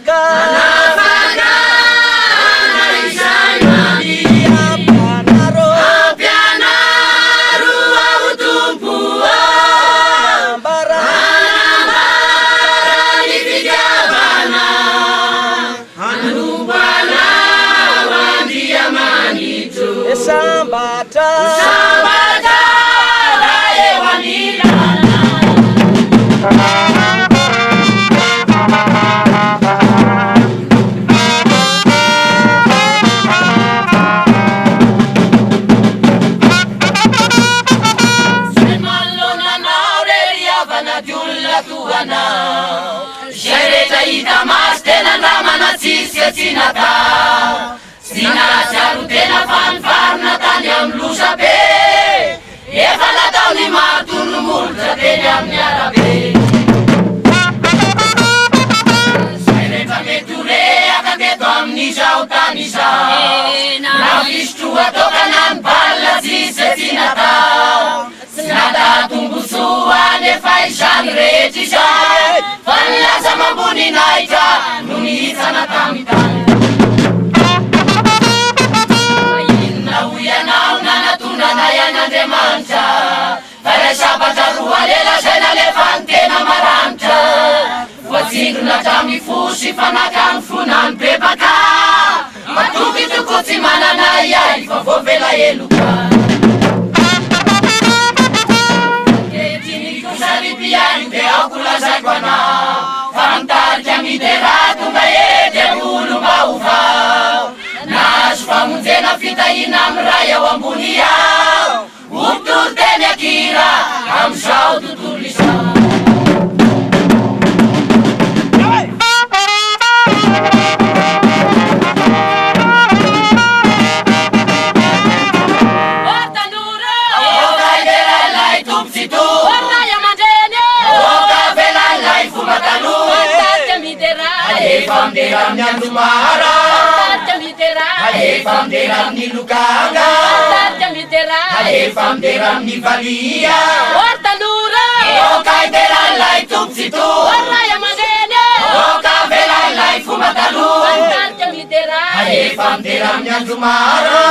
manafaka Sambata daye wanilana Semallona naureria vana julla tuana Shereta ita mastena ramana tsisya tsinata Sinaratsiaro tena fanivarina tany amin'ny losa be efa nataony marotolomolotra teny amin'ny arabe zay rehefa mety ho rehaka teto amin'izao tany izao navisotro atokana ny balina tsisy tsy natao tsy natatombosoa nefa izany rehetra izay fa nilaza mamboninahitra no nihitsana tamitany Mancha, para sabata rualela sena levantena marancha. Wazingna tami fushi fanakan funan pepaka. Matuki tukuti manana ya ifovela yeluka. Ketini kusali piani de akula zakwana. Fantar jami de ratu bae de ulu bauva. Nas famuzena fita inam raya wambunia. Utur tenya kira, am shau tutur lisa. Orta nura, oka idera lai tupsitu. Orta yamadene, oka vela lai fumatalu. Orta temidera, fam deram nyandumara. Orta temidera, fam deram nilukanga. Fam deram ni valia Orta nura Oka deram lai tupsitu Orta yamadene Oka vela lai fumatalu Orta mitera Fam deram nyandumara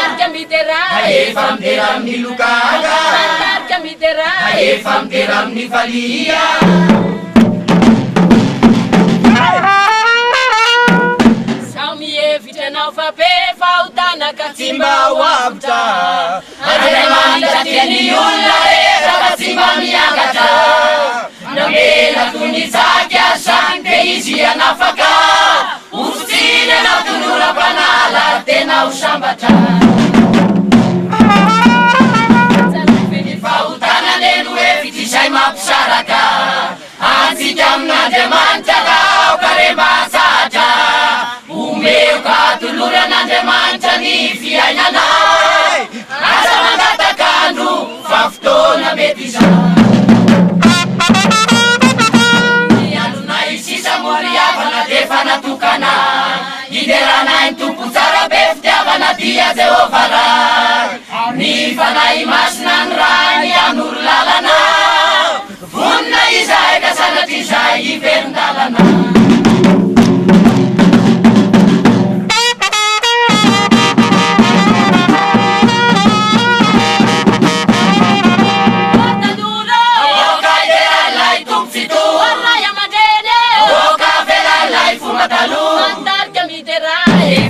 Orta mitera Fam deram ni lukaga Orta mitera Fam deram ni valia Vitena ufape fautana katimba wapta Ademanda tieni yulare katimba miangata Nambela tunizake asante ishi anafaka Usine na tunura panala tena ushambata Zalifini fautana nenue vitishai mapsharaka Anzi jamna demantaka ukaremba saja Umeu katulura nande manchani fianyana Asa mangata kandu faftona metisa Nialu na isisa moria vana defana tukana Iderana intupu tsara befte avana dia zeovara Ni vana imasnan rani anur lalana Vunna izai kasana tizai iverdalana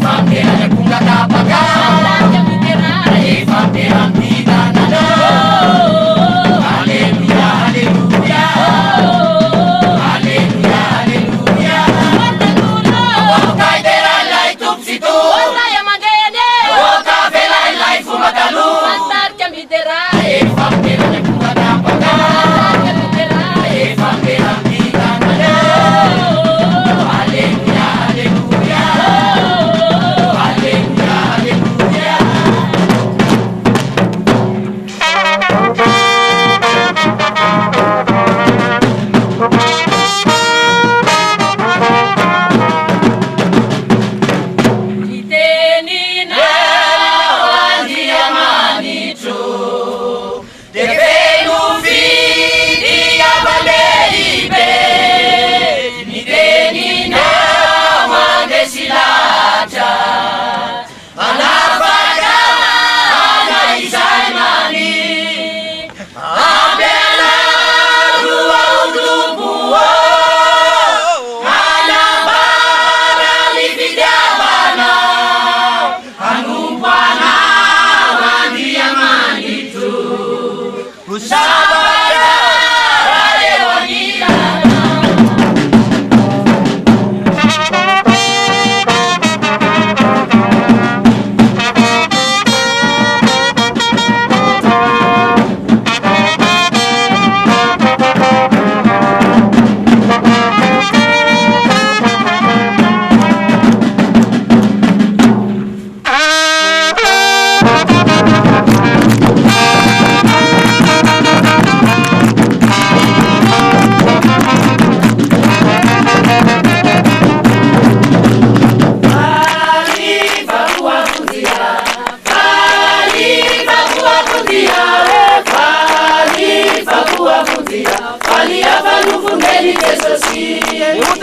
Fam de la punga tapaka, Fam de la vida.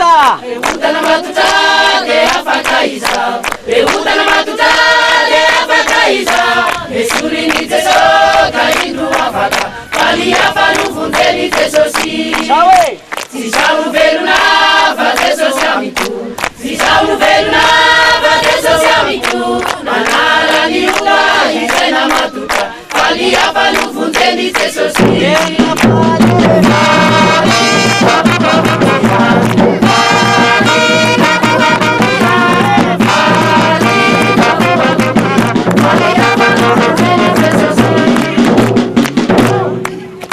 matuta Reutana matuta de afakaiza Reutana matuta de afakaiza Mesurini teso kaindu afaka Kali afanu fundeni teso si Sawe Si samu veluna fateso siamitu Si samu veluna fateso siamitu Manala ni uwa hitena matuta Kali afanu fundeni teso si